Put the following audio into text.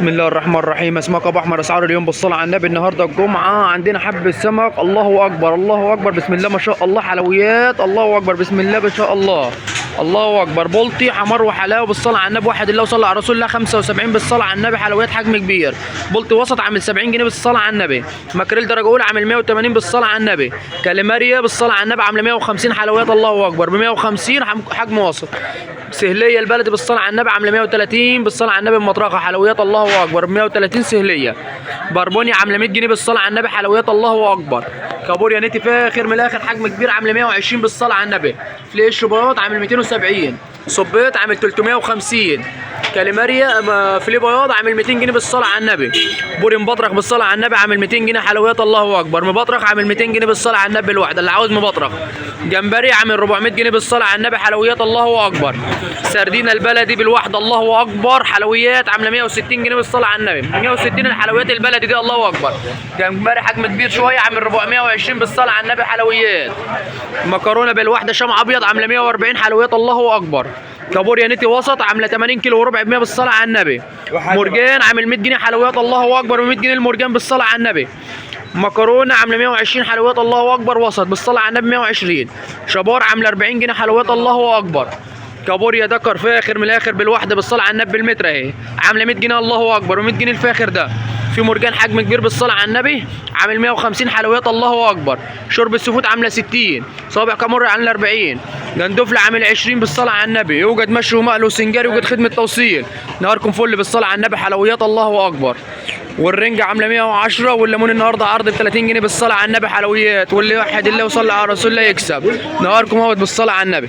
بسم الله الرحمن الرحيم. اسماك ابو احمد، اسعار اليوم بالصلاه على النبي. النهارده الجمعه عندنا حب السمك. الله اكبر الله اكبر، بسم الله ما شاء الله. حلويات الله اكبر، بسم الله ما شاء الله. الله اكبر. بلطي حمار وحلاوه بالصلاه على النبي. واحد الله وصلى على رسول الله. 75 بالصلاه على النبي. حلويات حجم كبير. بلطي وسط عامل 70 جنيه بالصلاه على النبي. ماكريل درجه اولى عامل 180 بالصلاه على النبي. كاليماريا بالصلاه على النبي عامله 150. حلويات الله اكبر ب 150 حجم وسط. سهليه البلدي بالصلاه على النبي عامله 130 بالصلاه على النبي. المطرقه حلويات الله اكبر ب 130 سهليه. بربوني عامله 100 جنيه بالصلاه على النبي. حلويات الله اكبر. كابوريا نتي فاخر من الاخر حجم كبير عامله 120 بالصلاه على النبي. فليش بياض عامل 270. صبيط عامل 350. كاليماريا فيليه بياض عامل 200 جنيه بالصلاه على النبي. بوري مبطرخ بالصلاه على النبي عامل 200 جنيه. حلويات الله اكبر. مبطرخ عامل 200 جنيه بالصلاه على النبي الواحده اللي عاوز مبطرخ. جمبري عامل 400 جنيه بالصلاه على النبي. حلويات الله اكبر. سردينه البلدي بالواحده الله اكبر. حلويات عامله 160 جنيه بالصلاه على النبي. 160 الحلويات البلدي دي الله اكبر. جمبري حجم كبير شويه عامل 420 بالصلاه على النبي. حلويات. مكرونه بالواحده شمع ابيض عامله 140. حلويات الله اكبر. كابوريا نتي وسط عامله 80 كيلو وربع ب 100 بالصلاه على النبي. مرجان عامل 100 جنيه. حلويات الله اكبر. و100 جنيه المرجان بالصلاه على النبي. مكرونه عامله 120. حلويات الله اكبر وسط بالصلاه على النبي 120. شبار عامله 40 جنيه. حلويات الله اكبر. كابوريا دكر فاخر من الاخر بالواحده بالصلاه على النبي بالمتر اهي عامله 100 جنيه الله اكبر. و100 جنيه الفاخر ده. في مرجان حجم كبير بالصلاه على النبي عامل 150. حلويات الله اكبر. شرب السفود عامله 60. صابع كاموري عامله 40. جندفل عامل 20 بالصلاه على النبي. يوجد مشي ومقل وسنجاري. يوجد خدمه توصيل. نهاركم فل بالصلاه على النبي. حلويات الله اكبر. والرنجة عامله 110. والليمون النهارده عرض ب 30 جنيه بالصلاه على النبي. حلويات. واللي واحد الله وصلى على رسول الله يكسب. نهاركم اهوت بالصلاه على النبي.